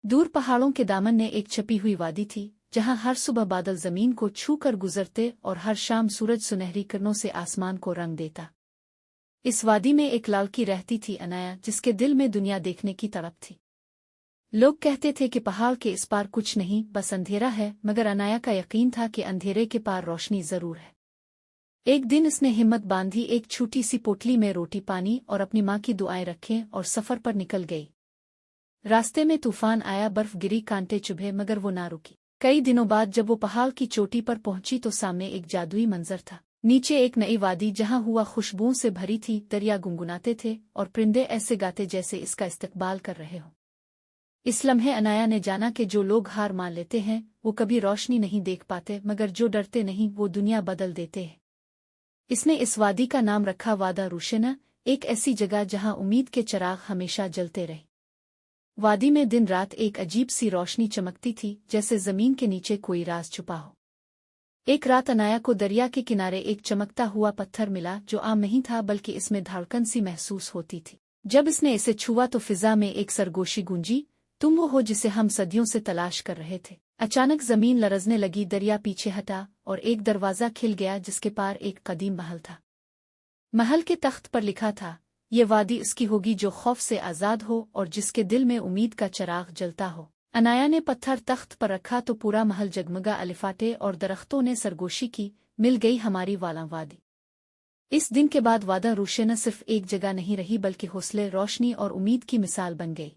दूर पहाड़ों के दामन ने एक छपी हुई वादी थी, जहां हर सुबह बादल जमीन को छू कर गुजरते और हर शाम सूरज सुनहरी किरणों से आसमान को रंग देता। इस वादी में एक लड़की रहती थी, अनाया, जिसके दिल में दुनिया देखने की तड़प थी। लोग कहते थे कि पहाड़ के इस पार कुछ नहीं, बस अंधेरा है, मगर अनाया का यकीन था कि अंधेरे के पार रोशनी जरूर है। एक दिन इसने हिम्मत बांधी, एक छोटी सी पोटली में रोटी पानी और अपनी माँ की दुआएं रखें और सफर पर निकल गई। रास्ते में तूफान आया, बर्फ गिरी, कांटे चुभे, मगर वो ना रुकी। कई दिनों बाद जब वो पहाड़ की चोटी पर पहुंची तो सामने एक जादुई मंजर था। नीचे एक नई वादी जहां हुआ खुशबुओं से भरी थी, दरिया गुनगुनाते थे और परिंदे ऐसे गाते जैसे इसका इस्तकबाल कर रहे हो। इस लम्हे अनाया ने जाना कि जो लोग हार मान लेते हैं वो कभी रोशनी नहीं देख पाते, मगर जो डरते नहीं वो दुनिया बदल देते हैं। इसने इस वादी का नाम रखा वादा रूशेना, एक ऐसी जगह जहां उम्मीद के चिराग हमेशा जलते रहे। वादी में दिन रात एक अजीब सी रोशनी चमकती थी, जैसे जमीन के नीचे कोई राज छुपा हो। एक रात अनाया को दरिया के किनारे एक चमकता हुआ पत्थर मिला, जो आम नहीं था बल्कि इसमें धड़कन सी महसूस होती थी। जब इसने इसे छुआ तो फिजा में एक सरगोशी गूंजी, तुम वो हो जिसे हम सदियों से तलाश कर रहे थे। अचानक जमीन लरजने लगी, दरिया पीछे हटा और एक दरवाजा खिल गया जिसके पार एक कदीम महल था। महल के तख्त पर लिखा था, ये वादी उसकी होगी जो खौफ से आज़ाद हो और जिसके दिल में उम्मीद का चिराग जलता हो। अनाया ने पत्थर तख्त पर रखा तो पूरा महल जगमगा, अलिफाटे और दरख्तों ने सरगोशी की, मिल गई हमारी वाला वादी। इस दिन के बाद वादा रूशेना सिर्फ एक जगह नहीं रही बल्कि हौसले, रोशनी और उम्मीद की मिसाल बन गई।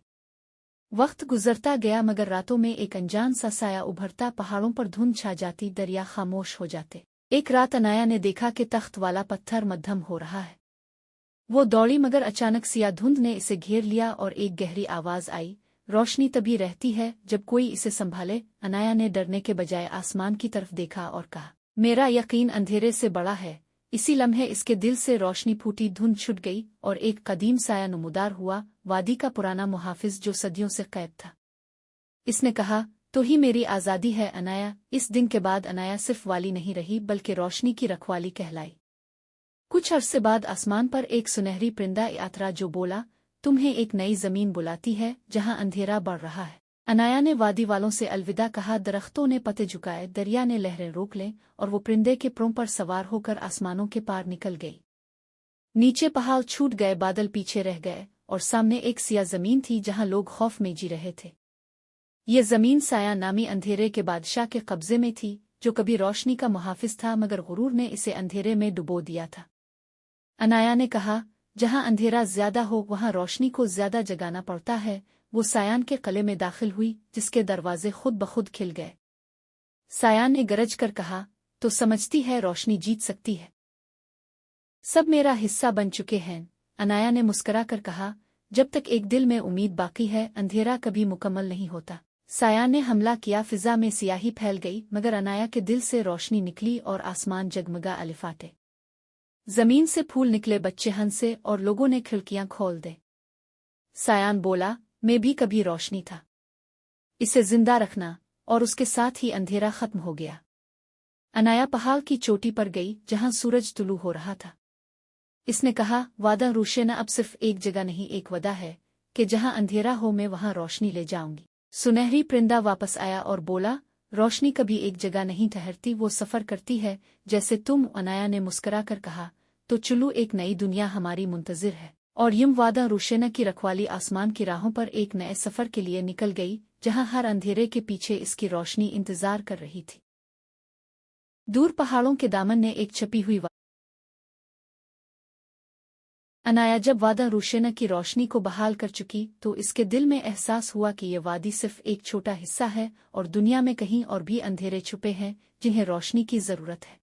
वक्त गुजरता गया, मगर रातों में एक अनजान सा साया उभरता, पहाड़ों पर धुंध छा जाती, दरिया खामोश हो जाते। एक रात अनाया ने देखा कि तख्त वाला पत्थर मध्यम हो रहा है। वो दौड़ी, मगर अचानक सिया धुंध ने इसे घेर लिया और एक गहरी आवाज आई, रोशनी तभी रहती है जब कोई इसे संभाले। अनाया ने डरने के बजाय आसमान की तरफ देखा और कहा, मेरा यकीन अंधेरे से बड़ा है। इसी लम्हे इसके दिल से रोशनी फूटी, धुंध छुट गई और एक कदीम साया नुमुदार हुआ, वादी का पुराना मुहाफिज जो सदियों से कैद था। इसने कहा, तो ही मेरी आज़ादी है अनाया। इस दिन के बाद अनाया सिर्फ वाली नहीं रही बल्कि रोशनी की रखवाली कहलाई। कुछ अरसे बाद आसमान पर एक सुनहरी परिंदा यात्रा जो बोला, तुम्हें एक नई जमीन बुलाती है जहां अंधेरा बढ़ रहा है। अनाया ने वादी वालों से अलविदा कहा, दरख्तों ने पत्ते झुकाए, दरिया ने लहरें रोक लें और वो परिंदे के प्रों पर सवार होकर आसमानों के पार निकल गई। नीचे पहाड़ छूट गए, बादल पीछे रह गए और सामने एक सिया जमीन थी जहां लोग खौफ में जी रहे थे। ये जमीन साया नामी अंधेरे के बादशाह के कब्जे में थी, जो कभी रोशनी का मुहाफिज था मगर गुरूर ने इसे अंधेरे में डुबो दिया था। अनाया ने कहा, जहां अंधेरा ज्यादा हो वहां रोशनी को ज्यादा जगाना पड़ता है। वो सायान के किले में दाखिल हुई, जिसके दरवाजे खुद ब खुद खिल गए। सायान ने गरज कर कहा, तो समझती है रोशनी जीत सकती है? सब मेरा हिस्सा बन चुके हैं। अनाया ने मुस्करा कर कहा, जब तक एक दिल में उम्मीद बाकी है अंधेरा कभी मुकम्मल नहीं होता। सायान ने हमला किया, फिजा में सियाही फैल गई, मगर अनाया के दिल से रोशनी निकली और आसमान जगमगा, अलिफाटे। जमीन से फूल निकले, बच्चे हंसे और लोगों ने खिड़कियां खोल दे। सायान बोला, मैं भी कभी रोशनी था, इसे जिंदा रखना, और उसके साथ ही अंधेरा खत्म हो गया। अनाया पहाड़ की चोटी पर गई जहां सूरज तुलू हो रहा था। इसने कहा, वादा रूशेना अब सिर्फ एक जगह नहीं, एक वदा है कि जहां अंधेरा हो मैं वहां रोशनी ले जाऊंगी। सुनहरी परिंदा वापस आया और बोला, रोशनी कभी एक जगह नहीं ठहरती, वो सफर करती है जैसे तुम। अनाया ने मुस्करा कर कहा, तो चलो, एक नई दुनिया हमारी मुंतजिर है। और यूं वादा रूशेना की रखवाली आसमान की राहों पर एक नए सफर के लिए निकल गई, जहां हर अंधेरे के पीछे इसकी रोशनी इंतजार कर रही थी। दूर पहाड़ों के दामन ने एक छपी हुई अनाया जब वादा रूशेना की रोशनी को बहाल कर चुकी तो इसके दिल में एहसास हुआ कि ये वादी सिर्फ एक छोटा हिस्सा है और दुनिया में कहीं और भी अंधेरे छुपे हैं जिन्हें रोशनी की जरूरत है।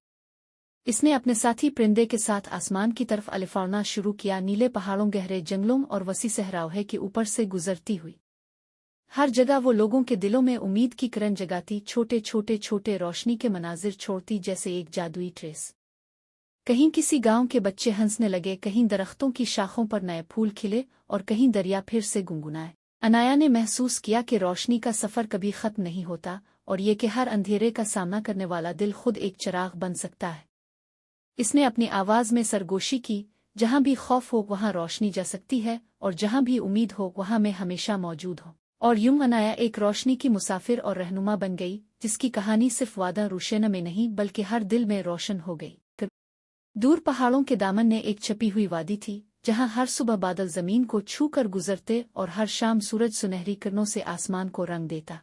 इसने अपने साथी परिंदे के साथ आसमान की तरफ अलिफाड़ना शुरू किया, नीले पहाड़ों, गहरे जंगलों और वसी सहराओं के ऊपर से गुजरती हुई। हर जगह वो लोगों के दिलों में उम्मीद की किरण जगाती, छोटे छोटे छोटे रोशनी के मनाजिर छोड़ती जैसे एक जादुई ट्रेस। कहीं किसी गांव के बच्चे हंसने लगे, कहीं दरख्तों की शाखों पर नए फूल खिले और कहीं दरिया फिर से गुनगुनाए। अनाया ने महसूस किया कि रोशनी का सफर कभी खत्म नहीं होता और ये कि हर अंधेरे का सामना करने वाला दिल खुद एक चिराग बन सकता है। इसने अपनी आवाज में सरगोशी की, जहां भी खौफ हो वहां रोशनी जा सकती है और जहां भी उम्मीद हो वहां मैं हमेशा मौजूद हूं। और यूं अनाया एक रोशनी की मुसाफिर और रहनुमा बन गई, जिसकी कहानी सिर्फ वादा रुशेना में नहीं बल्कि हर दिल में रोशन हो गई। दूर पहाड़ों के दामन ने एक छपी हुई वादी थी, जहां हर सुबह बादल जमीन को छू कर गुजरते और हर शाम सूरज सुनहरी किरणों से आसमान को रंग देता।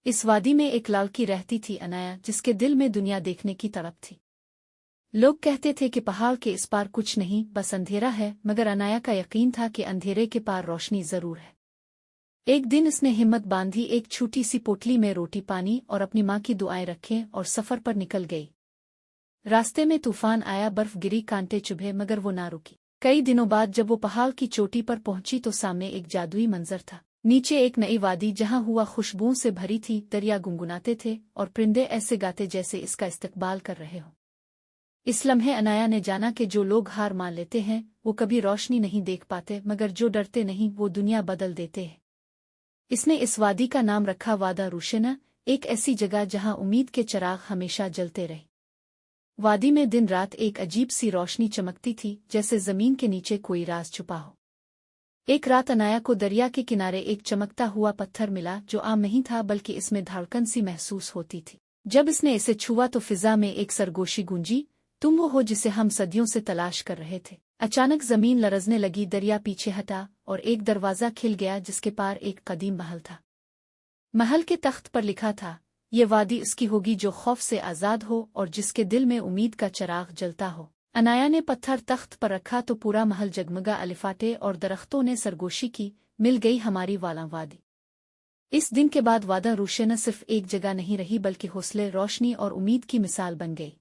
इस वादी में एक लड़की रहती थी, अनाया, जिसके दिल में दुनिया देखने की तड़प थी। लोग कहते थे कि पहाड़ के इस पार कुछ नहीं, बस अंधेरा है, मगर अनाया का यकीन था कि अंधेरे के पार रोशनी जरूर है। एक दिन इसने हिम्मत बांधी, एक छोटी सी पोटली में रोटी पानी और अपनी माँ की दुआएं रखें और सफर पर निकल गई। रास्ते में तूफान आया, बर्फ गिरी, कांटे चुभे, मगर वो ना रुकी। कई दिनों बाद जब वो पहाड़ की चोटी पर पहुंची तो सामने एक जादुई मंजर था। नीचे एक नई वादी जहां हुआ खुशबुओं से भरी थी, दरिया गुनगुनाते थे और परिंदे ऐसे गाते जैसे इसका इस्तकबाल कर रहे हो। इस लम्हे अनाया ने जाना कि जो लोग हार मान लेते हैं वो कभी रोशनी नहीं देख पाते, मगर जो डरते नहीं वो दुनिया बदल देते हैं। इसने इस वादी का नाम रखा वादा रुशेना, एक ऐसी जगह जहां उम्मीद के चिराग हमेशा जलते रहे। वादी में दिन रात एक अजीब सी रोशनी चमकती थी, जैसे जमीन के नीचे कोई राज छुपा हो। एक रात अनाया को दरिया के किनारे एक चमकता हुआ पत्थर मिला, जो आम नहीं था बल्कि इसमें धड़कन सी महसूस होती थी। जब इसने इसे छुआ तो फिजा में एक सरगोशी गूंजी, तुम वो हो जिसे हम सदियों से तलाश कर रहे थे। अचानक जमीन लरजने लगी, दरिया पीछे हटा और एक दरवाजा खिल गया, जिसके पार एक कदीम महल था। महल के तख्त पर लिखा था, ये वादी उसकी होगी जो खौफ से आज़ाद हो और जिसके दिल में उम्मीद का चिराग जलता हो। अनाया ने पत्थर तख्त पर रखा तो पूरा महल जगमगा, अलिफाटे और दरख्तों ने सरगोशी की, मिल गई हमारी वाला वादी। इस दिन के बाद वादा रुशेना सिर्फ एक जगह नहीं रही बल्कि हौसले, रोशनी और उम्मीद की मिसाल बन गई।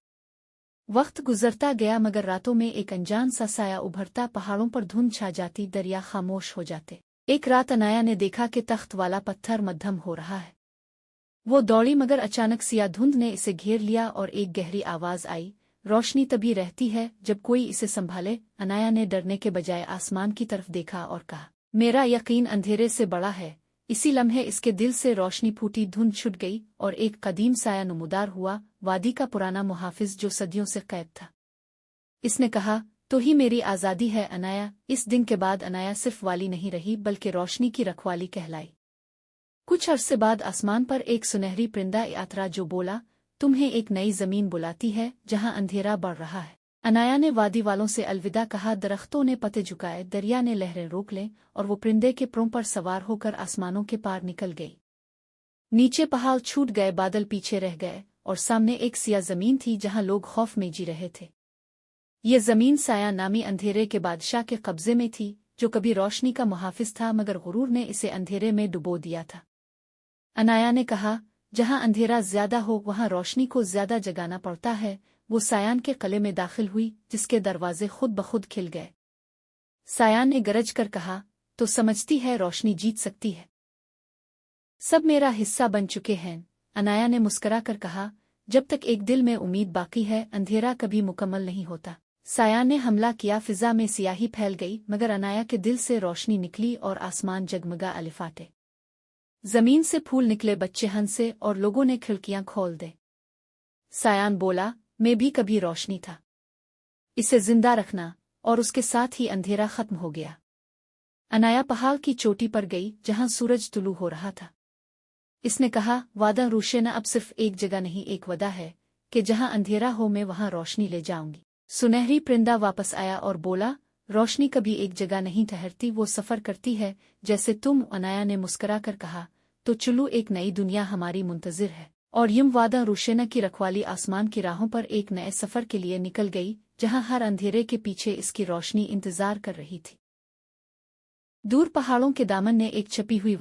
वक्त गुजरता गया, मगर रातों में एक अनजान सा साया उभरता, पहाड़ों पर धुंध छा जाती, दरिया खामोश हो जाते। एक रात अनाया ने देखा कि तख्त वाला पत्थर मद्धम हो रहा है। वो दौड़ी, मगर अचानक सिया धुंध ने इसे घेर लिया और एक गहरी आवाज आई, रोशनी तभी रहती है जब कोई इसे संभाले। अनाया ने डरने के बजाय आसमान की तरफ देखा और कहा, मेरा यकीन अंधेरे से बड़ा है। इसी लम्हे इसके दिल से रोशनी फूटी, धुंध छुट गई और एक कदीम साया नुमुदार हुआ, वादी का पुराना मुहाफिज जो सदियों से कैद था। इसने कहा, तो ही मेरी आज़ादी है अनाया। इस दिन के बाद अनाया सिर्फ वाली नहीं रही बल्कि रोशनी की रखवाली कहलाई। कुछ अरसे बाद आसमान पर एक सुनहरी परिंदा यात्रा जो बोला, तुम्हें एक नई जमीन बुलाती है जहां अंधेरा बढ़ रहा है। अनाया ने वादी वालों से अलविदा कहा, दरख्तों ने पत्ते झुकाए, दरिया ने लहरें रोक लें और वो परिंदे के प्रों पर सवार होकर आसमानों के पार निकल गई। नीचे पहाड़ छूट गए, बादल पीछे रह गए और सामने एक सिया जमीन थी जहां लोग खौफ में जी रहे थे। ये जमीन साया नामी अंधेरे के बादशाह के कब्जे में थी, जो कभी रोशनी का मुहाफिज था मगर गुरूर ने इसे अंधेरे में डुबो दिया था। अनाया ने कहा, जहां अंधेरा ज्यादा हो वहां रोशनी को ज्यादा जगाना पड़ता है। वो सायान के किले में दाखिल हुई, जिसके दरवाजे खुद ब खुद खिल गए। सायान ने गरज कर कहा, तो समझती है रोशनी जीत सकती है? सब मेरा हिस्सा बन चुके हैं। अनाया ने मुस्करा कर कहा, जब तक एक दिल में उम्मीद बाकी है अंधेरा कभी मुकम्मल नहीं होता। सायान ने हमला किया, फिजा में सियाही फैल गई, मगर अनाया के दिल से रोशनी निकली और आसमान जगमगा, अलिफाटे। जमीन से फूल निकले, बच्चे हंसे और लोगों ने खिड़कियां खोल दे। सायान बोला, मैं भी कभी रोशनी था, इसे जिंदा रखना, और उसके साथ ही अंधेरा खत्म हो गया। अनाया पहाड़ की चोटी पर गई जहां सूरज तुलू हो रहा था। इसने कहा, वादा रुशेना अब सिर्फ एक जगह नहीं, एक वदा है कि जहां अंधेरा हो मैं वहां रोशनी ले जाऊंगी। सुनहरी परिंदा वापस आया और बोला, रोशनी कभी एक जगह नहीं ठहरती, वो सफर करती है जैसे तुम। अनाया ने मुस्करा कर कहा, तो चलो, एक नई दुनिया हमारी मुंतजिर है। और यूं वादा रुशेना की रखवाली आसमान की राहों पर एक नए सफर के लिए निकल गई, जहां हर अंधेरे के पीछे इसकी रोशनी इंतजार कर रही थी। दूर पहाड़ों के दामन ने एक छपी हुई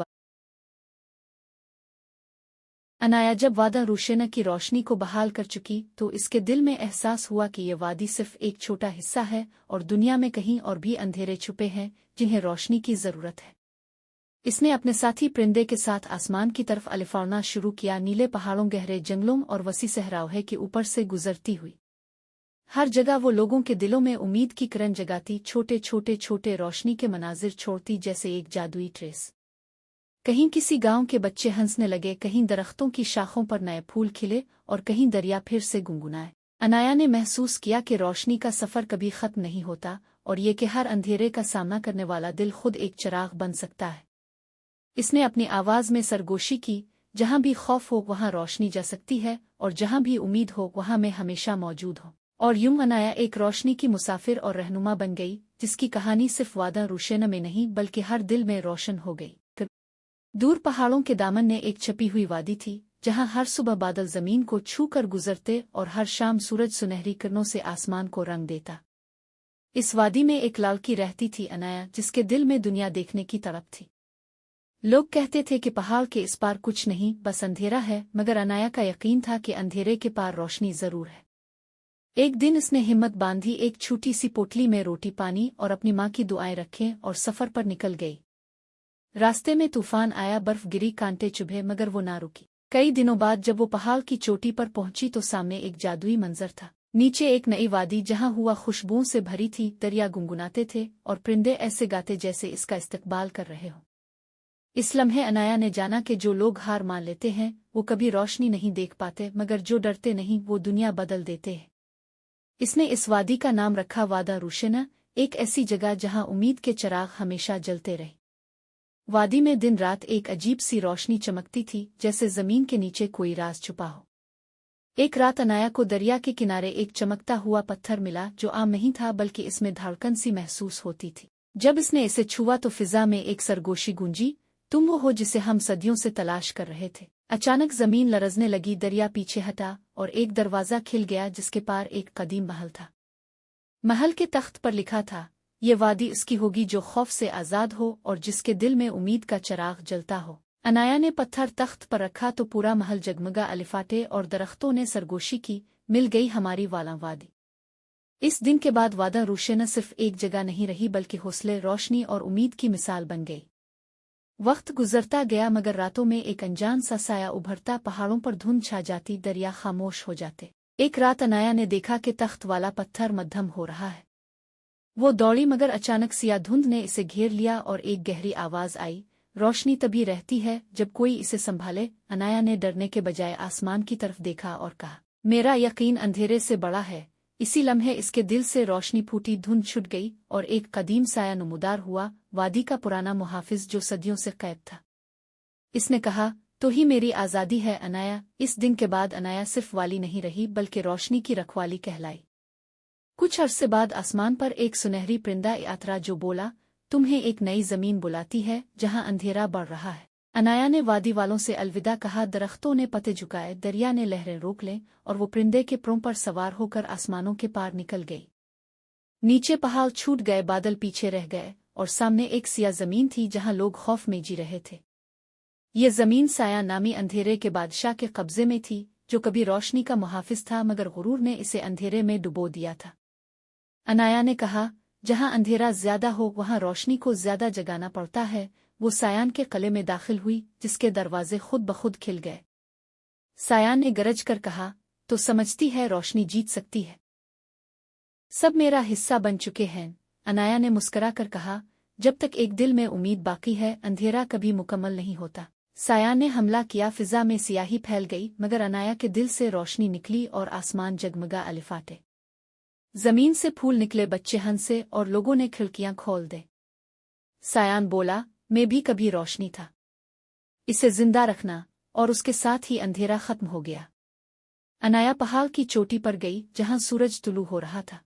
अनाया जब वादा रुशेना की रोशनी को बहाल कर चुकी तो इसके दिल में एहसास हुआ कि ये वादी सिर्फ एक छोटा हिस्सा है और दुनिया में कहीं और भी अंधेरे छुपे हैं जिन्हें रोशनी की जरूरत है। इसने अपने साथी परिंदे के साथ आसमान की तरफ अलिफाड़ना शुरू किया, नीले पहाड़ों, गहरे जंगलों और वसी सहराओं के ऊपर से गुजरती हुई। हर जगह वो लोगों के दिलों में उम्मीद की किरण जगाती, छोटे छोटे छोटे रोशनी के मनाजिर छोड़ती जैसे एक जादुई ट्रेस। कहीं किसी गांव के बच्चे हंसने लगे, कहीं दरख्तों की शाखों पर नए फूल खिले और कहीं दरिया फिर से गुनगुनाए। अनाया ने महसूस किया कि रोशनी का सफर कभी खत्म नहीं होता और ये कि हर अंधेरे का सामना करने वाला दिल खुद एक चिराग बन सकता है। इसने अपनी आवाज में सरगोशी की, जहां भी खौफ हो वहां रोशनी जा सकती है, और जहां भी उम्मीद हो वहां मैं हमेशा मौजूद हूँ। और यूं अनाया एक रोशनी की मुसाफिर और रहनुमा बन गई, जिसकी कहानी सिर्फ वादा रुशेना में नहीं बल्कि हर दिल में रोशन हो गई। दूर पहाड़ों के दामन ने एक छपी हुई वादी थी, जहां हर सुबह बादल जमीन को छू कर गुजरते और हर शाम सूरज सुनहरी किरणों से आसमान को रंग देता। इस वादी में एक लड़की रहती थी, अनाया, जिसके दिल में दुनिया देखने की तड़प थी। लोग कहते थे कि पहाड़ के इस पार कुछ नहीं, बस अंधेरा है, मगर अनाया का यकीन था कि अंधेरे के पार रोशनी जरूर है। एक दिन इसने हिम्मत बांधी, एक छोटी सी पोटली में रोटी पानी और अपनी माँ की दुआएं रखें और सफर पर निकल गई। रास्ते में तूफान आया, बर्फ गिरी, कांटे चुभे, मगर वो ना रुकी। कई दिनों बाद जब वो पहाड़ की चोटी पर पहुंची तो सामने एक जादुई मंजर था। नीचे एक नई वादी जहां हुआ खुशबुओं से भरी थी, दरिया गुनगुनाते थे और परिंदे ऐसे गाते जैसे इसका इस्तकबाल कर रहे हों। इस लम्हे अनाया ने जाना कि जो लोग हार मान लेते हैं वो कभी रोशनी नहीं देख पाते, मगर जो डरते नहीं वो दुनिया बदल देते हैं। इसने इस वादी का नाम रखा वादा रुशेना, एक ऐसी जगह जहां उम्मीद के चिराग हमेशा जलते रहे। वादी में दिन रात एक अजीब सी रोशनी चमकती थी, जैसे जमीन के नीचे कोई राज छुपा हो। एक रात अनाया को दरिया के किनारे एक चमकता हुआ पत्थर मिला, जो आम नहीं था बल्कि इसमें धड़कन सी महसूस होती थी। जब इसने इसे छुआ तो फिजा में एक सरगोशी गूंजी, तुम वो हो जिसे हम सदियों से तलाश कर रहे थे। अचानक जमीन लरजने लगी, दरिया पीछे हटा और एक दरवाजा खिल गया, जिसके पार एक कदीम महल था। महल के तख्त पर लिखा था, ये वादी उसकी होगी जो खौफ से आजाद हो और जिसके दिल में उम्मीद का चिराग जलता हो। अनाया ने पत्थर तख्त पर रखा तो पूरा महल जगमगा, अलिफाटे और दरख्तों ने सरगोशी की, मिल गई हमारी वाला वादी। इस दिन के बाद वादा रुशेना सिर्फ एक जगह नहीं रही बल्कि हौसले, रोशनी और उम्मीद की मिसाल बन गई। वक्त गुजरता गया, मगर रातों में एक अनजान सा साया उभरता, पहाड़ों पर धुंध छा जाती, दरिया खामोश हो जाते। एक रात अनाया ने देखा कि तख्त वाला पत्थर मद्धम हो रहा है। वो दौड़ी, मगर अचानक सिया धुंध ने इसे घेर लिया और एक गहरी आवाज आई, रोशनी तभी रहती है जब कोई इसे संभाले। अनाया ने डरने के बजाय आसमान की तरफ देखा और कहा, मेरा यकीन अंधेरे से बड़ा है। इसी लम्हे इसके दिल से रोशनी फूटी, धुंध छुट गई और एक कदीम साया नुमुदार हुआ, वादी का पुराना मुहाफिज जो सदियों से कैद था। इसने कहा, तो ही मेरी आज़ादी है अनाया। इस दिन के बाद अनाया सिर्फ वाली नहीं रही बल्कि रोशनी की रखवाली कहलाई। कुछ अरसे बाद आसमान पर एक सुनहरी परिंदा यात्रा, जो बोला, तुम्हें एक नई जमीन बुलाती है जहां अंधेरा बढ़ रहा है। अनाया ने वादी वालों से अलविदा कहा, दरख्तों ने पत्ते झुकाए, दरिया ने लहरें रोक लें और वो परिंदे के प्रों पर सवार होकर आसमानों के पार निकल गई। नीचे पहाड़ छूट गए, बादल पीछे रह गए और सामने एक सिया जमीन थी जहां लोग खौफ में जी रहे थे। ये जमीन साया नामी अंधेरे के बादशाह के कब्जे में थी, जो कभी रोशनी का मुहाफिज था मगर गुरूर ने इसे अंधेरे में डुबो दिया था। अनाया ने कहा, जहां अंधेरा ज्यादा हो वहां रोशनी को ज्यादा जगाना पड़ता है। वो सायान के किले में दाखिल हुई, जिसके दरवाजे खुद ब खुद खिल गए। सायान ने गरज कर कहा, तो समझती है रोशनी जीत सकती है? सब मेरा हिस्सा बन चुके हैं। अनाया ने मुस्कुरा कर कहा, जब तक एक दिल में उम्मीद बाकी है अंधेरा कभी मुकम्मल नहीं होता। सायान ने हमला किया, फिजा में सियाही फैल गई, मगर अनाया के दिल से रोशनी निकली और आसमान जगमगा, अलिफाटे। जमीन से फूल निकले, बच्चे हंसे और लोगों ने खिड़कियां खोल दे। सायान बोला, मैं भी कभी रोशनी था, इसे जिंदा रखना, और उसके साथ ही अंधेरा खत्म हो गया। अनाया पहाड़ की चोटी पर गई जहां सूरज तुलू हो रहा था।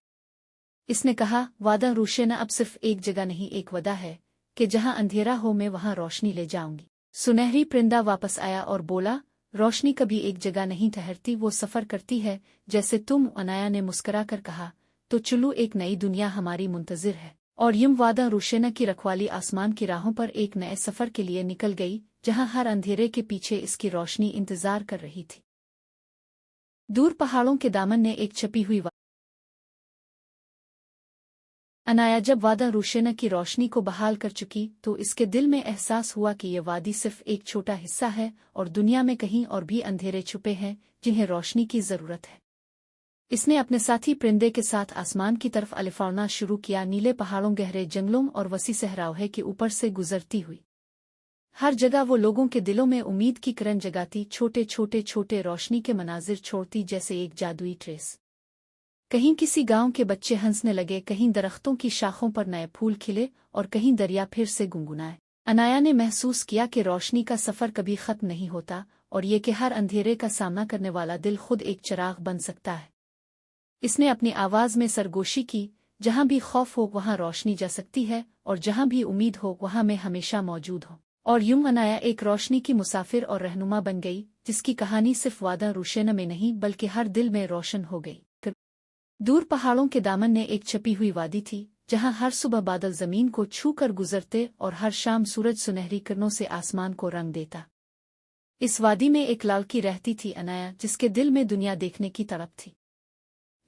इसने कहा, वादा रुशेना अब सिर्फ एक जगह नहीं, एक वदा है कि जहां अंधेरा हो मैं वहां रोशनी ले जाऊंगी। सुनहरी परिंदा वापस आया और बोला, रोशनी कभी एक जगह नहीं ठहरती, वो सफर करती है जैसे तुम। अनाया ने मुस्कुरा कर कहा, तो चलो, एक नई दुनिया हमारी मुंतजिर है। और यूं वादा रुशेना की रखवाली आसमान की राहों पर एक नए सफर के लिए निकल गई, जहां हर अंधेरे के पीछे इसकी रोशनी इंतजार कर रही थी। दूर पहाड़ों के दामन ने एक छपी हुई अनाया जब वादा रुशेना की रोशनी को बहाल कर चुकी तो इसके दिल में एहसास हुआ कि ये वादी सिर्फ एक छोटा हिस्सा है और दुनिया में कहीं और भी अंधेरे छुपे हैं जिन्हें रोशनी की जरूरत है। इसने अपने साथी परिंदे के साथ आसमान की तरफ अलिफाड़ना शुरू किया। नीले पहाड़ों, गहरे जंगलों और वसी सहराओं के ऊपर से गुजरती हुई हर जगह वो लोगों के दिलों में उम्मीद की किरण जगाती, छोटे छोटे छोटे रोशनी के मनाजिर छोड़ती जैसे एक जादुई ट्रेस। कहीं किसी गांव के बच्चे हंसने लगे, कहीं दरख्तों की शाखों पर नए फूल खिले और कहीं दरिया फिर से गुनगुनाए। अनाया ने महसूस किया कि रोशनी का सफ़र कभी ख़त्म नहीं होता और ये कि हर अंधेरे का सामना करने वाला दिल खुद एक चिराग बन सकता है। इसने अपनी आवाज़ में सरगोशी की, जहाँ भी खौफ हो वहाँ रोशनी जा सकती है और जहाँ भी उम्मीद हो वहाँ मैं हमेशा मौजूद हूँ। और यूं अनाया एक रोशनी की मुसाफिर और रहनुमा बन गई, जिसकी कहानी सिर्फ वादा रुशेन में नहीं बल्कि हर दिल में रोशन हो गई। दूर पहाड़ों के दामन ने एक छपी हुई वादी थी, जहाँ हर सुबह बादल जमीन को छू कर गुजरते और हर शाम सूरज सुनहरी किरणों से आसमान को रंग देता। इस वादी में एक लड़की रहती थी अनाया, जिसके दिल में दुनिया देखने की तड़प थी।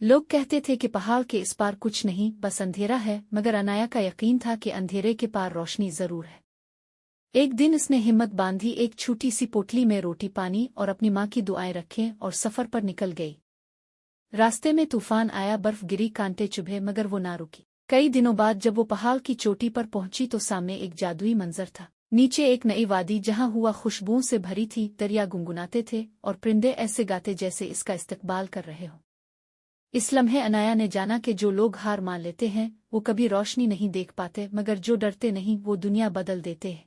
लोग कहते थे कि पहाड़ के इस पार कुछ नहीं, बस अंधेरा है, मगर अनाया का यकीन था कि अंधेरे के पार रोशनी जरूर है। एक दिन इसने हिम्मत बांधी, एक छोटी सी पोटली में रोटी पानी और अपनी माँ की दुआएं रखें और सफर पर निकल गई। रास्ते में तूफान आया, बर्फ गिरी, कांटे चुभे, मगर वो ना रुकी। कई दिनों बाद जब वो पहाड़ की चोटी पर पहुंची तो सामने एक जादुई मंजर था। नीचे एक नई वादी जहां हुआ खुशबुओं से भरी थी, दरिया गुनगुनाते थे और परिंदे ऐसे गाते जैसे इसका इस्तकबाल कर रहे हों। इस लम्हे अनाया ने जाना कि जो लोग हार मान लेते हैं वो कभी रोशनी नहीं देख पाते, मगर जो डरते नहीं वो दुनिया बदल देते हैं।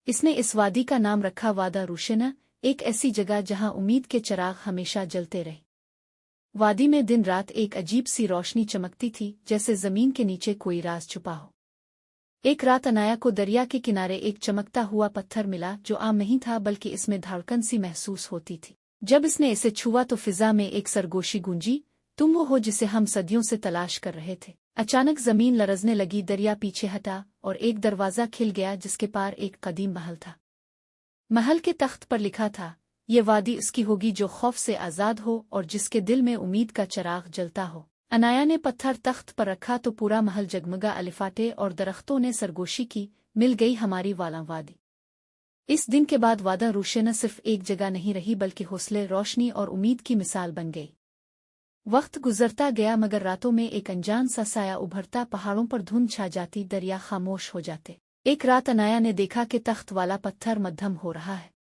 इसने इस वादी का नाम रखा वादा रुशेन, एक ऐसी जगह जहां उम्मीद के चिराग हमेशा जलते रहे। वादी में दिन रात एक अजीब सी रोशनी चमकती थी, जैसे जमीन के नीचे कोई राज छुपा हो। एक रात अनाया को दरिया के किनारे एक चमकता हुआ पत्थर मिला, जो आम नहीं था बल्कि इसमें धड़कन सी महसूस होती थी। जब इसने इसे छुआ तो फिजा में एक सरगोशी गूंजी, तुम वो हो जिसे हम सदियों से तलाश कर रहे थे। अचानक जमीन लरजने लगी, दरिया पीछे हटा और एक दरवाजा खिल गया, जिसके पार एक कदीम महल था। महल के तख्त पर लिखा था, ये वादी उसकी होगी जो खौफ से आज़ाद हो और जिसके दिल में उम्मीद का चिराग जलता हो। अनाया ने पत्थर तख्त पर रखा तो पूरा महल जगमगा, अलिफाटे और दरख्तों ने सरगोशी की, मिल गई हमारी वाला वादी। इस दिन के बाद वादा रुशेन सिर्फ एक जगह नहीं रही बल्कि हौसले, रोशनी और उम्मीद की मिसाल बन गई। वक्त गुजरता गया, मगर रातों में एक अनजान सा साया उभरता, पहाड़ों पर धुंध छा जाती, दरिया खामोश हो जाते। एक रात अनाया ने देखा कि तख्त वाला पत्थर मद्धम हो रहा है।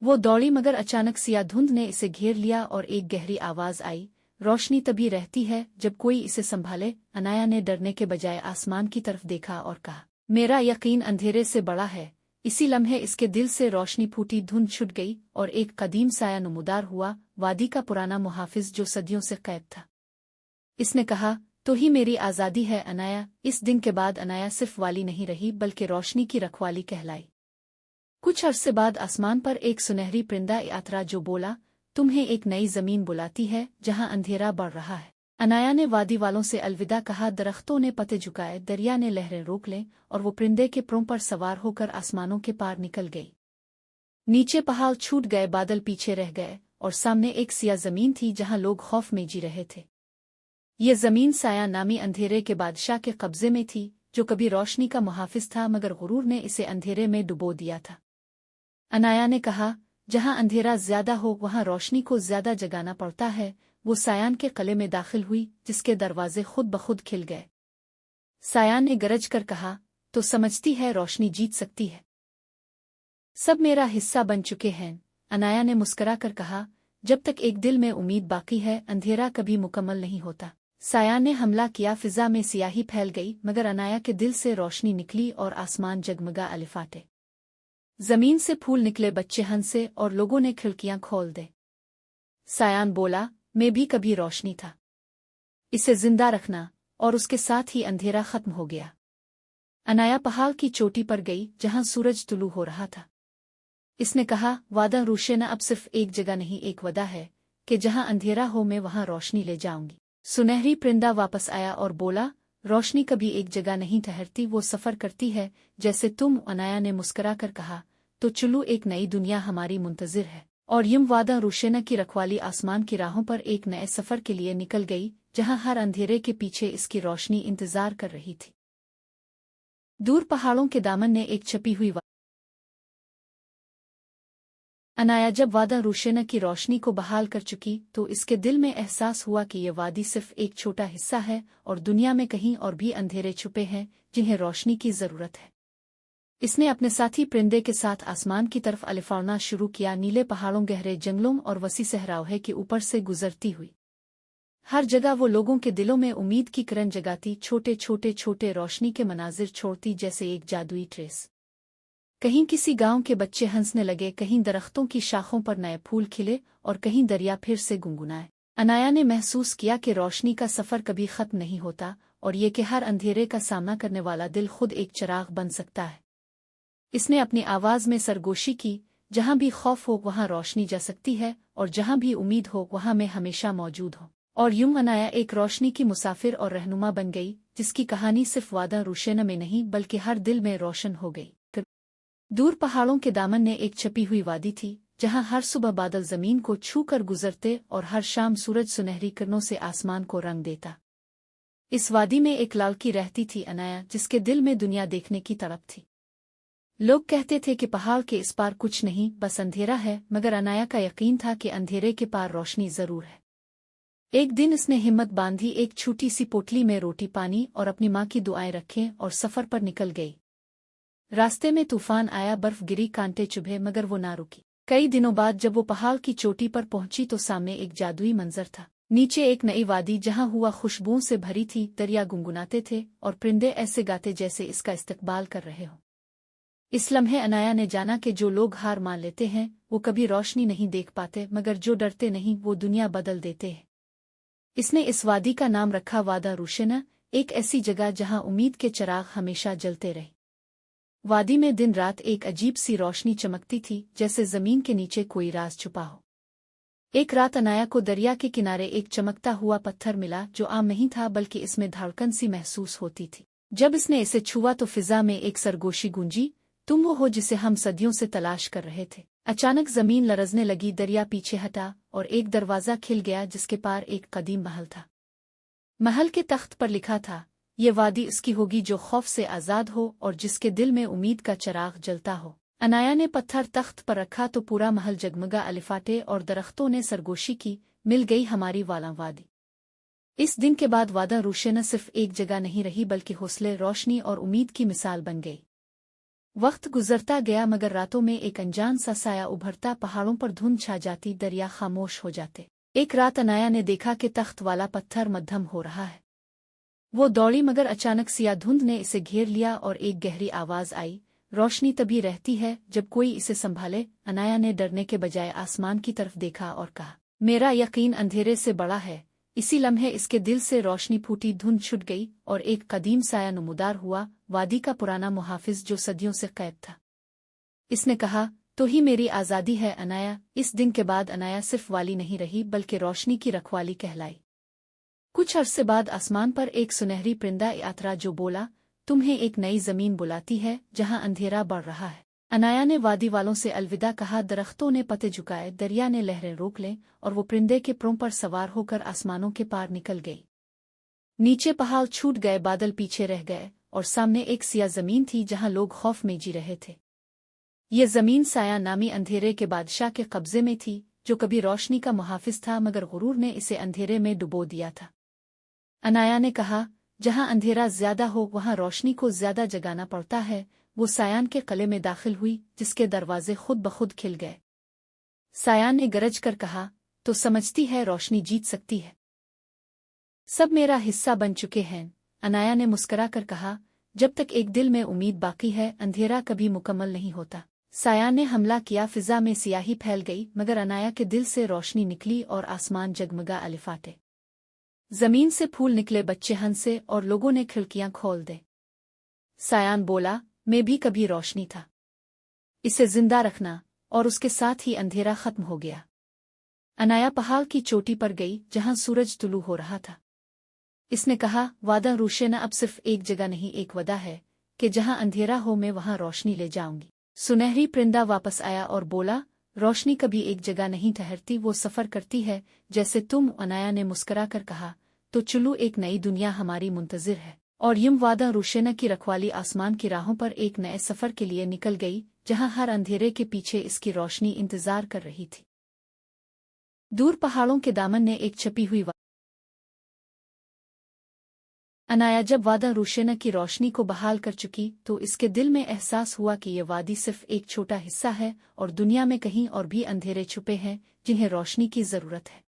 वो दौड़ी, मगर अचानक सिया धुंध ने इसे घेर लिया और एक गहरी आवाज आई, रोशनी तभी रहती है जब कोई इसे संभाले। अनाया ने डरने के बजाय आसमान की तरफ देखा और कहा, मेरा यकीन अंधेरे से बड़ा है। इसी लम्हे इसके दिल से रोशनी फूटी, धुंध छुट गई और एक कदीम साया नमूदार हुआ, वादी का पुराना मुहाफिज जो सदियों से कैद था। इसने कहा, तो ही मेरी आज़ादी है अनाया। इस दिन के बाद अनाया सिर्फ वाली नहीं रही बल्कि रोशनी की रखवाली कहलाई। कुछ अरसे बाद आसमान पर एक सुनहरी परिंदा यात्रा जो बोला, तुम्हें एक नई जमीन बुलाती है जहां अंधेरा बढ़ रहा है। अनाया ने वादी वालों से अलविदा कहा, दरख्तों ने पत्ते झुकाए, दरिया ने लहरें रोक लें और वो परिंदे के प्रों पर सवार होकर आसमानों के पार निकल गई। नीचे पहाड़ छूट गए, बादल पीछे रह गए और सामने एक सिया जमीन थी जहां लोग खौफ में जी रहे थे। ये जमीन साया नामी अंधेरे के बादशाह के कब्जे में थी, जो कभी रोशनी का मुहाफिज था मगर गुरूर ने इसे अंधेरे में डुबो दिया था। अनाया ने कहा, जहां अंधेरा ज्यादा हो वहां रोशनी को ज्यादा जगाना पड़ता है। वो सायान के किले में दाखिल हुई, जिसके दरवाजे खुद ब खुद खिल गए। सायान ने गरज कर कहा, तो समझती है रोशनी जीत सकती है? सब मेरा हिस्सा बन चुके हैं। अनाया ने मुस्कुरा कर कहा, जब तक एक दिल में उम्मीद बाकी है अंधेरा कभी मुकम्मल नहीं होता। सायान ने हमला किया, फिजा में सियाही फैल गई, मगर अनाया के दिल से रोशनी निकली और आसमान जगमगा, अलिफाटे जमीन से फूल निकले, बच्चे हंसे और लोगों ने खिड़कियां खोल दे। सायान बोला, मैं भी कभी रोशनी था, इसे जिंदा रखना। और उसके साथ ही अंधेरा खत्म हो गया। अनाया पहाड़ की चोटी पर गई जहां सूरज तुलू हो रहा था। इसने कहा, वादा रुशेन अब सिर्फ एक जगह नहीं, एक वदा है कि जहां अंधेरा हो मैं वहां रोशनी ले जाऊंगी। सुनहरी परिंदा वापस आया और बोला, रोशनी कभी एक जगह नहीं ठहरती, वो सफर करती है जैसे तुम। अनाया ने मुस्कुरा कर कहा, तो चलो, एक नई दुनिया हमारी मुंतजिर है। और यूं वादा रुशेन की रखवाली आसमान की राहों पर एक नए सफर के लिए निकल गई, जहां हर अंधेरे के पीछे इसकी रोशनी इंतजार कर रही थी। दूर पहाड़ों के दामन ने एक छपी हुई अनाया जब वादा रुशेन की रोशनी को बहाल कर चुकी तो इसके दिल में एहसास हुआ कि ये वादी सिर्फ एक छोटा हिस्सा है और दुनिया में कहीं और भी अंधेरे छुपे हैं जिन्हें रोशनी की जरूरत है। इसने अपने साथी परिंदे के साथ आसमान की तरफ अलिफाड़ना शुरू किया। नीले पहाड़ों, गहरे जंगलों और वसी सहराओं के ऊपर से गुजरती हुई हर जगह वो लोगों के दिलों में उम्मीद की किरण जगाती, छोटे छोटे छोटे रोशनी के मनाजिर छोड़ती जैसे एक जादुई ट्रेस। कहीं किसी गांव के बच्चे हंसने लगे, कहीं दरख्तों की शाखों पर नए फूल खिले और कहीं दरिया फिर से गुनगुनाए। अनाया ने महसूस किया कि रोशनी का सफ़र कभी ख़त्म नहीं होता और ये कि हर अंधेरे का सामना करने वाला दिल खुद एक चिराग बन सकता है। इसने अपनी आवाज़ में सरगोशी की, जहाँ भी खौफ हो वहाँ रोशनी जा सकती है, और जहाँ भी उम्मीद हो वहाँ मैं हमेशा मौजूद हूँ। और यूं अनाया एक रोशनी की मुसाफिर और रहनुमा बन गई, जिसकी कहानी सिर्फ वादा रुशेना में नहीं बल्कि हर दिल में रोशन हो गई। दूर पहाड़ों के दामन ने एक छपी हुई वादी थी, जहाँ हर सुबह बादल जमीन को छू कर गुजरते और हर शाम सूरज सुनहरी किरणों से आसमान को रंग देता। इस वादी में एक लड़की रहती थी, अनाया, जिसके दिल में दुनिया देखने की तड़प थी। लोग कहते थे कि पहाड़ के इस पार कुछ नहीं, बस अंधेरा है, मगर अनाया का यकीन था कि अंधेरे के पार रोशनी जरूर है। एक दिन इसने हिम्मत बांधी, एक छोटी सी पोटली में रोटी पानी और अपनी माँ की दुआएं रखें और सफर पर निकल गई। रास्ते में तूफान आया, बर्फ गिरी, कांटे चुभे, मगर वो ना रुकी। कई दिनों बाद जब वो पहाड़ की चोटी पर पहुंची तो सामने एक जादुई मंजर था। नीचे एक नई वादी जहां हुआ खुशबुओं से भरी थी, दरिया गुनगुनाते थे और परिंदे ऐसे गाते जैसे इसका इस्तकबाल कर रहे हों। इस लम्हे अनाया ने जाना कि जो लोग हार मान लेते हैं वो कभी रोशनी नहीं देख पाते, मगर जो डरते नहीं वो दुनिया बदल देते हैं। इसने इस वादी का नाम रखा वादा रुशेना, एक ऐसी जगह जहां उम्मीद के चिराग हमेशा जलते रहे। वादी में दिन रात एक अजीब सी रोशनी चमकती थी, जैसे जमीन के नीचे कोई राज छुपा हो। एक रात अनाया को दरिया के किनारे एक चमकता हुआ पत्थर मिला, जो आम नहीं था बल्कि इसमें धड़कन सी महसूस होती थी। जब इसने इसे छुआ तो फिजा में एक सरगोशी गूंजी, तुम वो हो जिसे हम सदियों से तलाश कर रहे थे। अचानक जमीन लरजने लगी, दरिया पीछे हटा और एक दरवाजा खिल गया जिसके पार एक कदीम महल था। महल के तख्त पर लिखा था, ये वादी उसकी होगी जो खौफ से आज़ाद हो और जिसके दिल में उम्मीद का चिराग जलता हो। अनाया ने पत्थर तख्त पर रखा तो पूरा महल जगमगा, अलिफाटे और दरख्तों ने सरगोशी की, मिल गई हमारी वाला वादी। इस दिन के बाद वादा रुशेना सिर्फ एक जगह नहीं रही बल्कि हौसले, रोशनी और उम्मीद की मिसाल बन गई। वक्त गुजरता गया, मगर रातों में एक अनजान सा साया उभरता, पहाड़ों पर धुंध छा जाती, दरिया खामोश हो जाते। एक रात अनाया ने देखा कि तख्त वाला पत्थर मध्यम हो रहा है। वो दौड़ी, मगर अचानक सिया धुंध ने इसे घेर लिया और एक गहरी आवाज आई, रोशनी तभी रहती है जब कोई इसे संभाले। अनाया ने डरने के बजाय आसमान की तरफ देखा और कहा, मेरा यकीन अंधेरे से बड़ा है। इसी लम्हे इसके दिल से रोशनी फूटी, धुंध छुट गई और एक कदीम साया नुमुदार हुआ, वादी का पुराना मुहाफिज जो सदियों से कैद था। इसने कहा, तो ही मेरी आज़ादी है अनाया। इस दिन के बाद अनाया सिर्फ वाली नहीं रही बल्कि रोशनी की रखवाली कहलाई। कुछ अरसे बाद आसमान पर एक सुनहरी परिंदा यात्रा जो बोला, तुम्हें एक नई जमीन बुलाती है जहां अंधेरा बढ़ रहा है। अनाया ने वादी वालों से अलविदा कहा, दरख्तों ने पत्ते झुकाए, दरिया ने लहरें रोक लें और वो परिंदे के प्रों पर सवार होकर आसमानों के पार निकल गई। नीचे पहाड़ छूट गए, बादल पीछे रह गए और सामने एक सिया जमीन थी जहां लोग खौफ में जी रहे थे। ये जमीन साया नामी अंधेरे के बादशाह के कब्जे में थी, जो कभी रोशनी का मुहाफिज था मगर गुरूर ने इसे अंधेरे में डुबो दिया था। अनाया ने कहा, जहां अंधेरा ज्यादा हो वहां रोशनी को ज्यादा जगाना पड़ता है। वो सायान के किले में दाखिल हुई, जिसके दरवाजे खुद बखुद खिल गए। सायान ने गरज कर कहा, तो समझती है रोशनी जीत सकती है? सब मेरा हिस्सा बन चुके हैं। अनाया ने मुस्करा कर कहा, जब तक एक दिल में उम्मीद बाकी है अंधेरा कभी मुकम्मल नहीं होता। सायान ने हमला किया, फिजा में सियाही फैल गई, मगर अनाया के दिल से रोशनी निकली और आसमान जगमगा, अलिफाटे जमीन से फूल निकले, बच्चे हंसे और लोगों ने खिड़कियां खोल दे। सायान बोला, मैं भी कभी रोशनी था, इसे जिंदा रखना, और उसके साथ ही अंधेरा खत्म हो गया। अनाया पहाड़ की चोटी पर गई जहां सूरज तुलू हो रहा था। इसने कहा, वादा रुशेना अब सिर्फ एक जगह नहीं, एक वदा है कि जहां अंधेरा हो मैं वहां रोशनी ले जाऊंगी। सुनहरी परिंदा वापस आया और बोला, रोशनी कभी एक जगह नहीं ठहरती, वो सफर करती है जैसे तुम। अनाया ने मुस्करा कर कहा, तो चलो, एक नई दुनिया हमारी मुंतजिर है। और यूं वादा रुशेना की रखवाली आसमान की राहों पर एक नए सफर के लिए निकल गई, जहां हर अंधेरे के पीछे इसकी रोशनी इंतजार कर रही थी। दूर पहाड़ों के दामन ने एक छपी हुई अनाया जब वादा रुशेना की रोशनी को बहाल कर चुकी तो इसके दिल में एहसास हुआ कि यह वादी सिर्फ एक छोटा हिस्सा है और दुनिया में कहीं और भी अंधेरे छुपे हैं जिन्हें रोशनी की जरूरत है।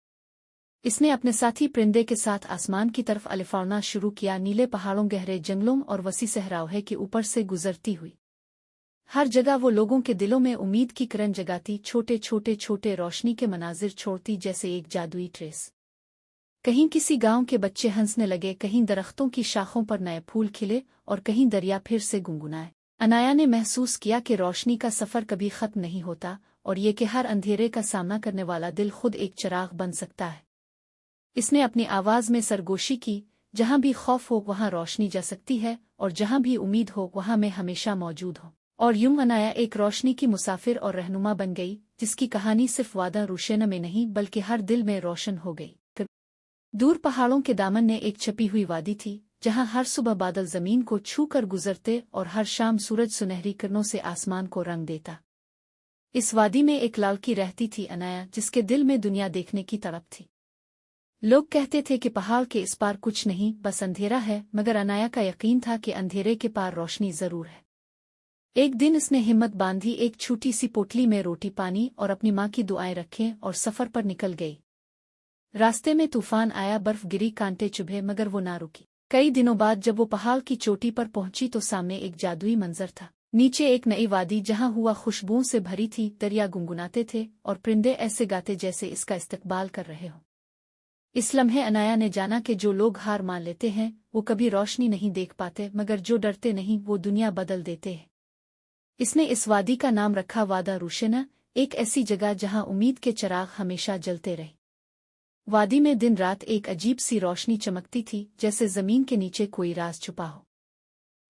इसने अपने साथी परिंदे के साथ आसमान की तरफ अलिफाड़ना शुरू किया, नीले पहाड़ों, गहरे जंगलों और वसी सहराओं के ऊपर से गुजरती हुई। हर जगह वो लोगों के दिलों में उम्मीद की किरण जगाती, छोटे छोटे छोटे रोशनी के मनाजिर छोड़ती जैसे एक जादुई ट्रेस। कहीं किसी गांव के बच्चे हंसने लगे, कहीं दरख्तों की शाखों पर नए फूल खिले और कहीं दरिया फिर से गुनगुनाए। अनाया ने महसूस किया कि रोशनी का सफ़र कभी ख़त्म नहीं होता और ये कि हर अंधेरे का सामना करने वाला दिल खुद एक चिराग बन सकता है। इसने अपनी आवाज़ में सरगोशी की, जहाँ भी खौफ हो वहाँ रोशनी जा सकती है और जहाँ भी उम्मीद हो वहाँ मैं हमेशा मौजूद हूँ। और यूं अनाया एक रोशनी की मुसाफिर और रहनुमा बन गई, जिसकी कहानी सिर्फ वादा रुशेना में नहीं बल्कि हर दिल में रोशन हो गई। दूर पहाड़ों के दामन में एक छपी हुई वादी थी, जहाँ हर सुबह बादल जमीन को छू कर गुजरते और हर शाम सूरज सुनहरी किरणों से आसमान को रंग देता। इस वादी में एक लड़की रहती थी, अनाया, जिसके दिल में दुनिया देखने की तड़प थी। लोग कहते थे कि पहाड़ के इस पार कुछ नहीं, बस अंधेरा है, मगर अनाया का यकीन था कि अंधेरे के पार रोशनी जरूर है। एक दिन इसने हिम्मत बांधी, एक छोटी सी पोटली में रोटी पानी और अपनी माँ की दुआएं रखें और सफर पर निकल गई। रास्ते में तूफान आया, बर्फ गिरी, कांटे चुभे, मगर वो ना रुकी। कई दिनों बाद जब वो पहाड़ की चोटी पर पहुंची तो सामने एक जादुई मंजर था। नीचे एक नई वादी जहां हुआ खुशबुओं से भरी थी, दरिया गुनगुनाते थे और परिंदे ऐसे गाते जैसे इसका इस्तकबाल कर रहे हों। इस लम्हे अनाया ने जाना कि जो लोग हार मान लेते हैं वो कभी रोशनी नहीं देख पाते, मगर जो डरते नहीं वो दुनिया बदल देते हैं। इसने इस वादी का नाम रखा वादा रुशेना, एक ऐसी जगह जहां उम्मीद के चिराग हमेशा जलते रहे। वादी में दिन रात एक अजीब सी रोशनी चमकती थी, जैसे जमीन के नीचे कोई राज छुपा हो।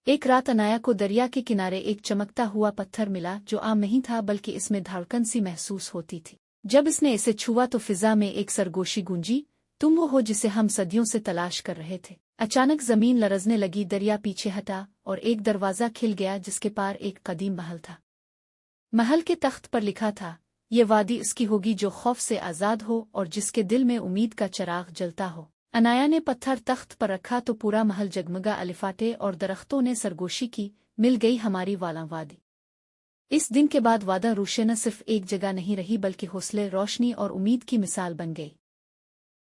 एक रात अनाया को दरिया के किनारे एक चमकता हुआ पत्थर मिला, जो आम नहीं था बल्कि इसमें धड़कन सी महसूस होती थी। जब इसने इसे छुआ तो फिजा में एक सरगोशी गूंजी, तुम वो हो जिसे हम सदियों से तलाश कर रहे थे। अचानक जमीन लरजने लगी, दरिया पीछे हटा और एक दरवाजा खिल गया जिसके पार एक कदीम महल था। महल के तख्त पर लिखा था, ये वादी उसकी होगी जो खौफ से आज़ाद हो और जिसके दिल में उम्मीद का चिराग जलता हो। अनाया ने पत्थर तख्त पर रखा तो पूरा महल जगमगा, अलिफाटे और दरख्तों ने सरगोशी की, मिल गई हमारी वाला वादी। इस दिन के बाद वादा रुशेना सिर्फ एक जगह नहीं रही बल्कि हौसले, रोशनी और उम्मीद की मिसाल बन गई।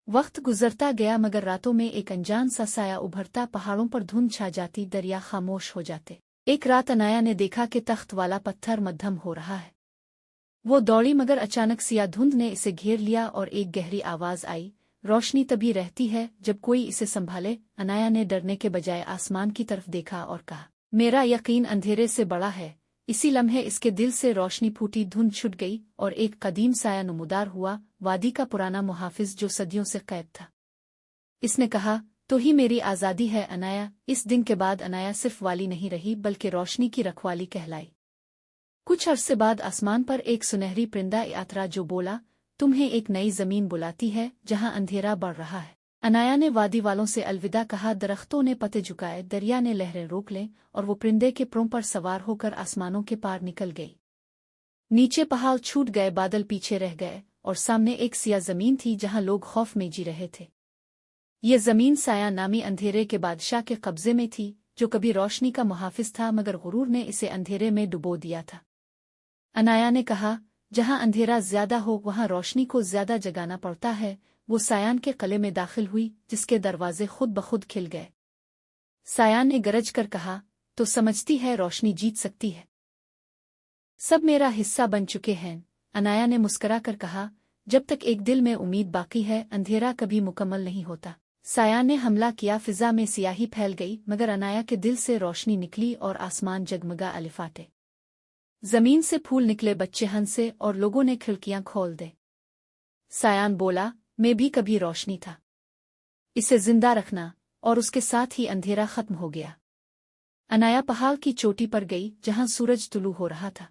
वक्त गुजरता गया, मगर रातों में एक अनजान सा साया उभरता, पहाड़ों पर धुंध छा जाती, दरिया खामोश हो जाते। एक रात अनाया ने देखा कि तख्त वाला पत्थर मध्यम हो रहा है। वो दौड़ी, मगर अचानक सिया धुंध ने इसे घेर लिया और एक गहरी आवाज आई, रोशनी तभी रहती है जब कोई इसे संभाले। अनाया ने डरने के बजाय आसमान की तरफ देखा और कहा, मेरा यकीन अंधेरे से बड़ा है। इसी लम्हे इसके दिल से रोशनी फूटी, धुंध छुट गई और एक कदीम साया नमूदार हुआ, वादी का पुराना मुहाफिज जो सदियों से कैद था। इसने कहा, तो ही मेरी आज़ादी है अनाया। इस दिन के बाद अनाया सिर्फ वाली नहीं रही बल्कि रोशनी की रखवाली कहलाई। कुछ अरसे बाद आसमान पर एक सुनहरी परिंदा यात्रा जो बोला, तुम्हें एक नई जमीन बुलाती है जहां अंधेरा बढ़ रहा है। अनाया ने वादी वालों से अलविदा कहा, दरख्तों ने पत्ते झुकाए, दरिया ने लहरें रोक लें और वो परिंदे के प्रों पर सवार होकर आसमानों के पार निकल गई। नीचे पहाड़ छूट गए, बादल पीछे रह गए और सामने एक सिया जमीन थी जहां लोग खौफ में जी रहे थे। ये जमीन साया नामी अंधेरे के बादशाह के कब्जे में थी, जो कभी रोशनी का मुहाफिज था मगर गुरूर ने इसे अंधेरे में डुबो दिया था। अनाया ने कहा, जहां अंधेरा ज्यादा हो वहां रोशनी को ज्यादा जगाना पड़ता है। वो सायान के किले में दाखिल हुई, जिसके दरवाजे खुद ब खुद खिल गए। सायान ने गरज कर कहा, तो समझती है रोशनी जीत सकती है? सब मेरा हिस्सा बन चुके हैं। अनाया ने मुस्करा कर कहा, जब तक एक दिल में उम्मीद बाकी है अंधेरा कभी मुकम्मल नहीं होता। सायान ने हमला किया, फिजा में सियाही फैल गई, मगर अनाया के दिल से रोशनी निकली और आसमान जगमगा, अलिफाटे जमीन से फूल निकले, बच्चे हंसे और लोगों ने खिड़कियां खोल दे। सायान बोला, मैं भी कभी रोशनी था, इसे जिंदा रखना, और उसके साथ ही अंधेरा खत्म हो गया। अनाया पहाड़ की चोटी पर गई जहां सूरज तुलू हो रहा था।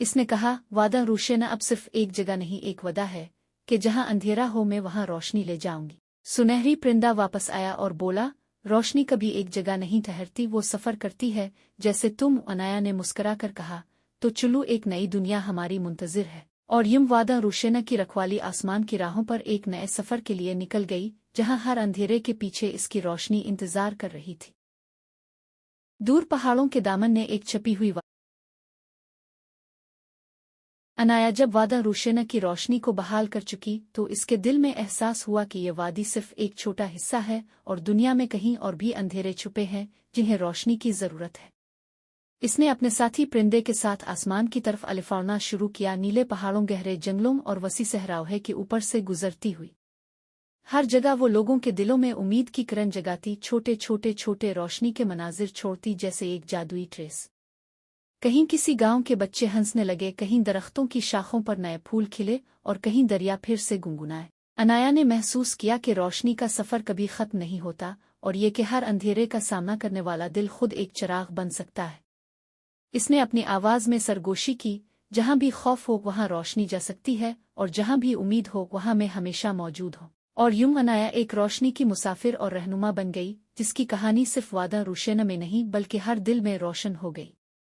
इसने कहा, वादा रुशेना अब सिर्फ एक जगह नहीं, एक वदा है कि जहां अंधेरा हो मैं वहां रोशनी ले जाऊंगी। सुनहरी परिंदा वापस आया और बोला, रोशनी कभी एक जगह नहीं ठहरती, वो सफर करती है जैसे तुम। अनाया ने मुस्करा कर कहा, तो चलो, एक नई दुनिया हमारी मुंतजिर है। और यूं वादा रुशेना की रखवाली आसमान की राहों पर एक नए सफर के लिए निकल गई, जहां हर अंधेरे के पीछे इसकी रोशनी इंतजार कर रही थी। दूर पहाड़ों के दामन ने एक छपी हुई अनाया जब वादा रुशेना की रोशनी को बहाल कर चुकी तो इसके दिल में एहसास हुआ कि ये वादी सिर्फ एक छोटा हिस्सा है और दुनिया में कहीं और भी अंधेरे छुपे हैं जिन्हें रोशनी की जरूरत है। اس نے اپنے ساتھی پرندے کے ساتھ آسمان کی طرف الفاڑنا شروع کیا، نیلے پہاڑوں، گہرے جنگلوں اور وسیع صحراؤں کے اوپر سے گزرتی ہوئی۔ ہر جگہ وہ لوگوں کے دلوں میں امید کی کرن جگاتی، چھوٹے چھوٹے چھوٹے روشنی کے مناظر چھوڑتی جیسے ایک جادوئی ٹریس۔ کہیں کسی گاؤں کے بچے ہنسنے لگے، کہیں درختوں کی شاخوں پر نئے پھول کھلے اور کہیں دریا پھر سے گنگنائے۔ انایا نے محسوس کیا کہ روشنی کا سفر کبھی ختم نہیں ہوتا، اور یہ کہ ہر اندھیرے کا سامنا کرنے والا دل خود ایک چراغ بن سکتا ہے۔ اس نے اپنی آواز میں سرگوشی کی، جہاں بھی خوف ہو وہاں روشنی جا سکتی ہے، اور جہاں بھی امید ہو وہاں میں ہمیشہ موجود ہوں۔ اور یوں انایا ایک روشنی کی مسافر اور رہنما بن گئی، جس کی کہانی صرف وادہ روشن میں نہیں بلکہ ہر دل میں روشن ہو گئی۔